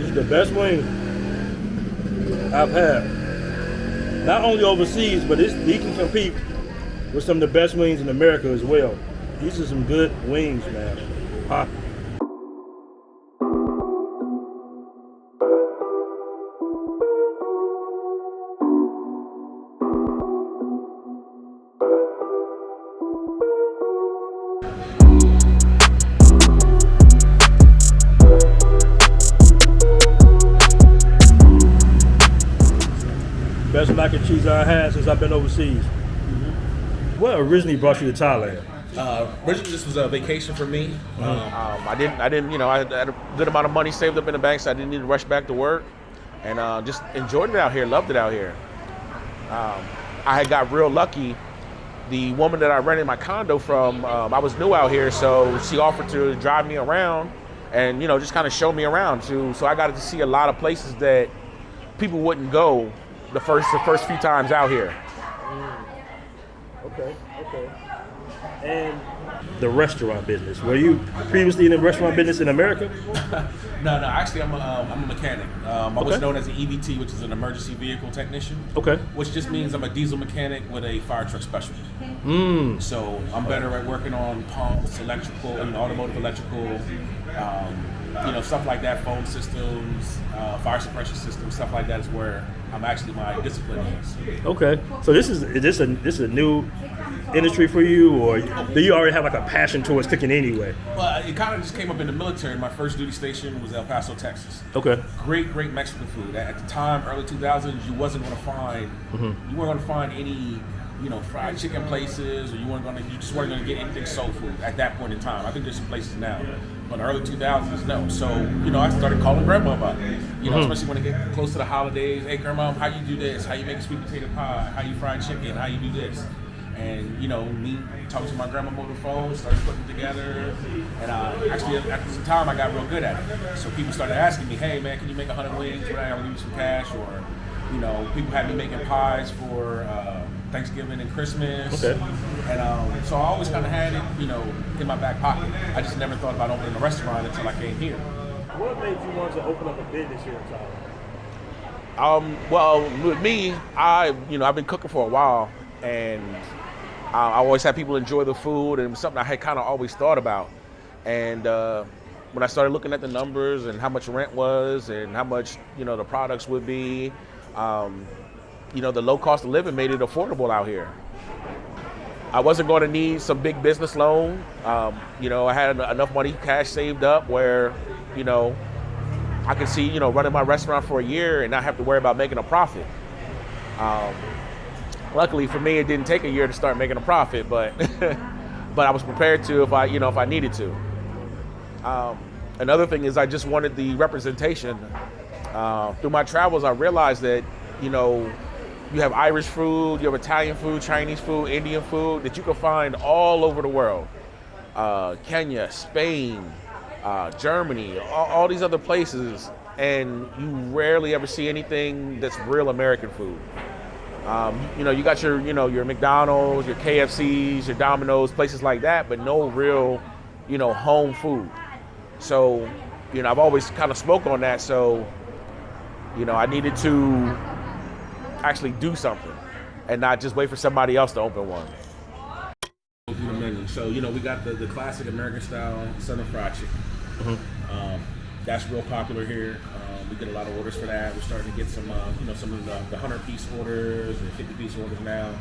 These are the best wings I've had. Not only overseas, but these can compete with some of the best wings in America as well. These are some good wings, man. Best mac and cheese I had since I've been overseas. What originally brought you to Thailand? Originally, this was a vacation for me. I didn't, I had a good amount of money saved up in the bank, so I didn't need to rush back to work, and just enjoyed it out here, loved it out here. I had got real lucky. The woman that I rented my condo from, I was new out here, so she offered to drive me around, and just kind of show me around too. So I got to see a lot of places that people wouldn't go the first few times out here. Okay. And the restaurant business. Were you previously in the restaurant business in America? No. Actually, I'm a mechanic. I was known as an EVT, which is an emergency vehicle technician. Okay. Which just means I'm a diesel mechanic with a fire truck specialty. So I'm better at working on pumps, electrical, automotive electrical, stuff like that, phone systems, fire suppression systems, stuff like that is where my discipline is. Okay. So this is a new industry for you, or do you already have like a passion towards cooking anyway? Well, it kind of just came up in the military. My first duty station was El Paso, Texas. Okay. Great Mexican food. At the time, early 2000s, you weren't going to find any fried chicken places, or you just weren't going to get anything soul food at that point in time. I think there's some places now, but early 2000s, no. So, I started calling grandma about it, especially when it get close to the holidays. Hey, grandma, how you do this? How you make sweet potato pie? How you fry chicken? How you do this? And, me talking to my grandma over the phone, started putting it together. And actually, after some time, I got real good at it. So people started asking me, hey, man, can you make 100 wings? Would I give you some cash? Or, people had me making pies for Thanksgiving and Christmas. Okay. And so I always kind of had it, in my back pocket. I just never thought about opening a restaurant until I came here. What made you want to open up a business here in Thailand? Well, with me, I've been cooking for a while, and I always had people enjoy the food, and it was something I had kind of always thought about. And when I started looking at the numbers and how much rent was and how much, the products would be, the low cost of living made it affordable out here. I wasn't going to need some big business loan. I had enough money, cash saved up where, I could see, running my restaurant for a year and not have to worry about making a profit. Luckily for me, it didn't take a year to start making a profit, but but I was prepared to if I needed to. Another thing is I just wanted the representation. Through my travels, I realized that, you have Irish food, you have Italian food, Chinese food, Indian food that you can find all over the world. Kenya, Spain, Germany, all these other places, and you rarely ever see anything that's real American food. You got your McDonald's, your KFCs, your Domino's, places like that, but no real, home food. So, I've always kind of spoke on that. So, I needed to actually do something and not just wait for somebody else to open one. So, we got the classic American style Southern fried chicken. That's real popular here. We get a lot of orders for that. We're starting to get some of the 100-piece orders and 50-piece orders now.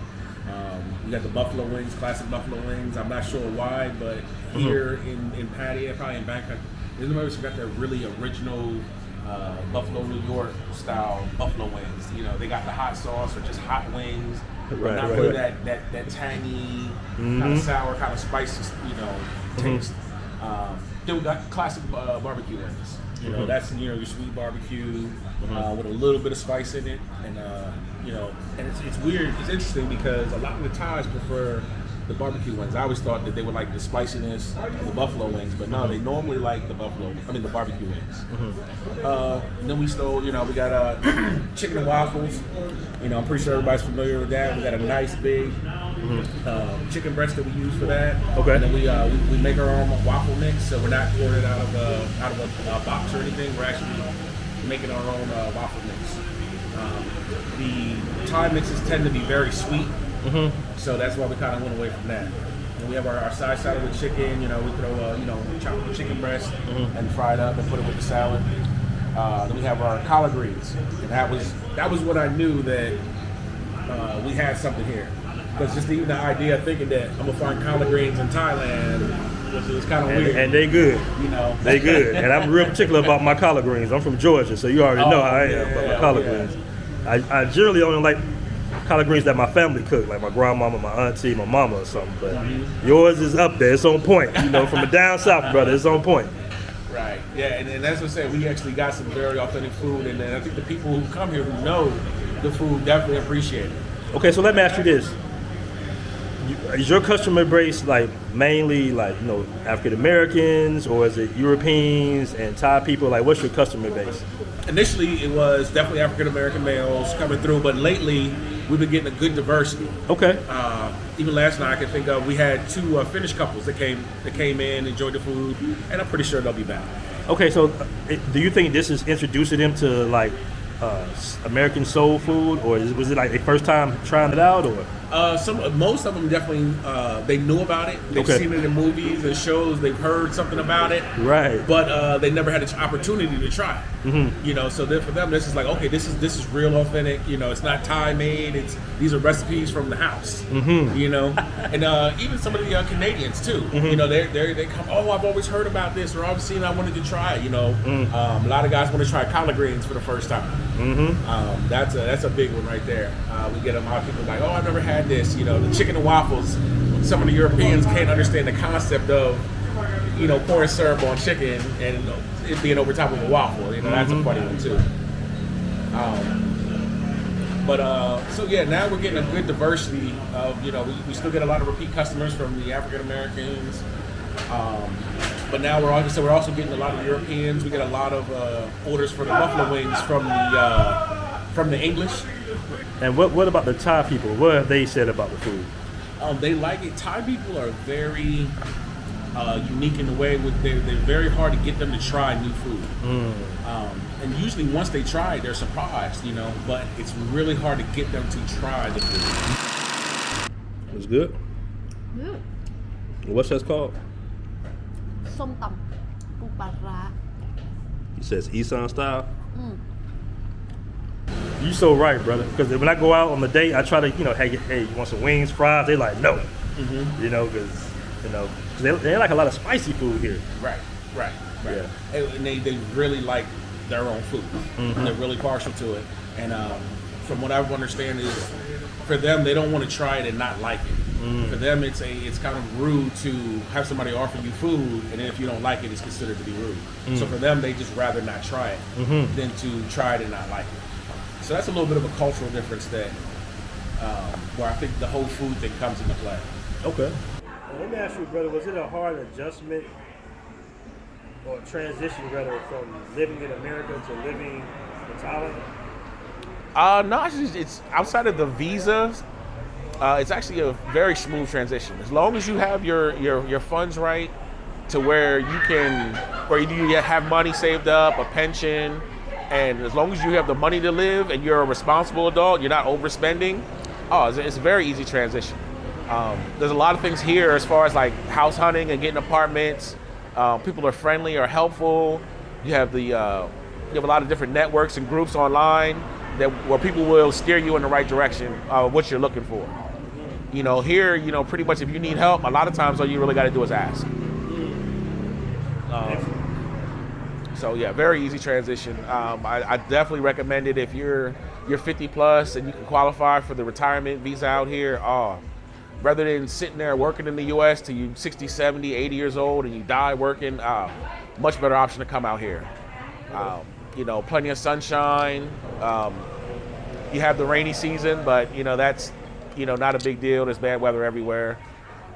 We got the buffalo wings, classic buffalo wings. I'm not sure why, but here in Pattaya, probably in Bangkok, there's nobody who got their really original Buffalo, New York style buffalo wings. They got the hot sauce or just hot wings, but not really that tangy, kind of sour, kind of spicy, taste. Then we got classic barbecue wings. That's your sweet barbecue with a little bit of spice in it, and and it's weird. It's interesting because a lot of the Thais prefer the barbecue wings. I always thought that they would like the spiciness of the buffalo wings, but no, they normally like the barbecue wings. And then we got chicken and waffles. I'm pretty sure everybody's familiar with that. We got a nice big chicken breast that we use for that. Okay. And then we make our own waffle mix, so we're not pouring it out of a box or anything. We're actually making our own waffle mix. The Thai mixes tend to be very sweet, so that's why we kind of went away from that. And we have our side salad with chicken. You know, we throw chopped chicken breast and fry it up and put it with the salad. Then we have our collard greens, and that was when I knew that we had something here. Because just even the idea of thinking that I'm gonna find collard greens in Thailand was kind of weird. And they good. You know, they good. And I'm real particular about my collard greens. I'm from Georgia, so you already know how I am about my collard greens. I generally only like collard greens that my family cook, like my grandmama, my auntie, my mama or something. But yours is up there. It's on point. You know, from the down south, brother, it's on point. Right. Yeah, and that's what I'm saying. We actually got some very authentic food, and I think the people who come here who know the food definitely appreciate it. Okay, so let me ask you this. Is your customer base like mainly like, you know, African Americans, or is it Europeans and Thai people? Like, what's your customer base? Initially, it was definitely African American males coming through, but lately we've been getting a good diversity. Okay. Even last night, I can think of, we had two Finnish couples that came in, enjoyed the food, and I'm pretty sure they'll be back. Okay, so do you think this is introducing them to like American soul food, or was it like their first time trying it out, or? Most of them definitely they knew about it. They've seen it in movies and shows. They've heard something about it, right? But they never had an opportunity to try it. You know, so then for them, this is like, okay, this is real authentic. You know, it's not Thai made. These are recipes from the house. You know, and even some of the Canadians too. You know, they come. Oh, I've always heard about this, or I've seen. I wanted to try it. You know, a lot of guys want to try collard greens for the first time. That's a big one right there. We get a lot of people like, oh, I've never had this. You know, the chicken and waffles. Some of the Europeans can't understand the concept of, you know, pouring syrup on chicken and it being over top of a waffle. You know, that's a funny one too. So yeah, now we're getting a good diversity of, you know, we still get a lot of repeat customers from the African Americans. But now we're also getting a lot of Europeans. We get a lot of orders for the buffalo wings from the English. And what about the Thai people? What have they said about the food? They like it. Thai people are very unique in the way they're very hard to get them to try new food. And usually once they try it, they're surprised, you know, but it's really hard to get them to try the food. It was good? Yeah. What's that called? ส้มตำปูปลาร้า He says Isan style? You so right, brother. Because when I go out on the date, I try to, you know, hey, you want some wings, fries? They like, no. You know, because, you know, they like a lot of spicy food here. Right. Yeah. And they really like their own food. They're really partial to it. And from what I understand is, for them, they don't want to try it and not like it. For them, it's kind of rude to have somebody offer you food, and then if you don't like it, it's considered to be rude. So for them, they just rather not try it than to try it and not like it. So that's a little bit of a cultural difference that where I think the whole food thing comes into play. Okay. Well, let me ask you, brother, was it a hard adjustment or transition, rather, from living in America to living in Thailand? No, it's outside of the visas. It's actually a very smooth transition. As long as you have your funds right, to where you have money saved up, a pension, and as long as you have the money to live and you're a responsible adult, you're not overspending. It's a very easy transition. There's a lot of things here as far as like house hunting and getting apartments. People are friendly or helpful. You have a lot of different networks and groups online where people will steer you in the right direction of what you're looking for. You know, here, you know, pretty much if you need help, a lot of times all you really got to do is ask. So yeah, very easy transition. I definitely recommend it if you're 50 plus and you can qualify for the retirement visa out here. Rather than sitting there working in the U.S. till you 60, 70, 80 years old and you die working, much better option to come out here. You know, plenty of sunshine. You have the rainy season, but you know that's, you know, not a big deal. There's bad weather everywhere.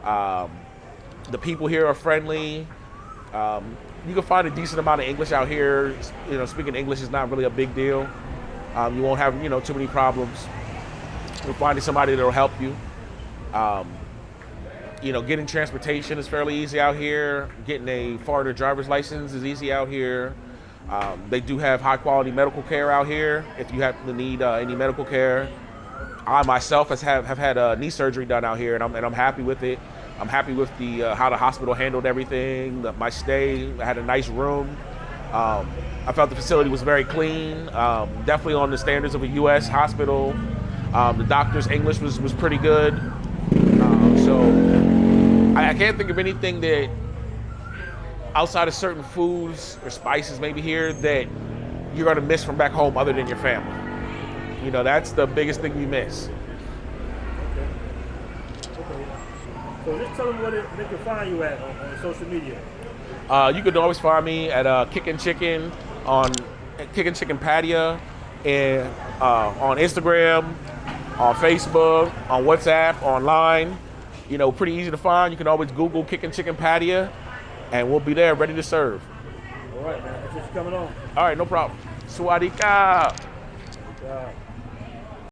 The people here are friendly. You can find a decent amount of English out here. You know, speaking English is not really a big deal. You won't have, you know, too many problems. You'll find somebody that'll help you. You know, getting transportation is fairly easy out here. Getting a foreigner driver's license is easy out here. They do have high quality medical care out here. If you happen to need any medical care, I myself have had knee surgery done out here, and I'm happy with it. I'm happy with the how the hospital handled everything. My stay, I had a nice room. I felt the facility was very clean, definitely on the standards of a U.S. hospital. The doctor's English was pretty good. So I can't think of anything that outside of certain foods or spices maybe here that you're going to miss from back home other than your family. You know, that's the biggest thing you miss. Okay. So just tell them where they can find you at on social media. You can always find me at Kickin Chicken on Kickin Chicken Patio, and on Instagram, on Facebook, on WhatsApp, online. You know, pretty easy to find. You can always Google Kickin Chicken Patio, and we'll be there ready to serve. All right, man. Thanks for coming on. All right, no problem. Swadika. Good job.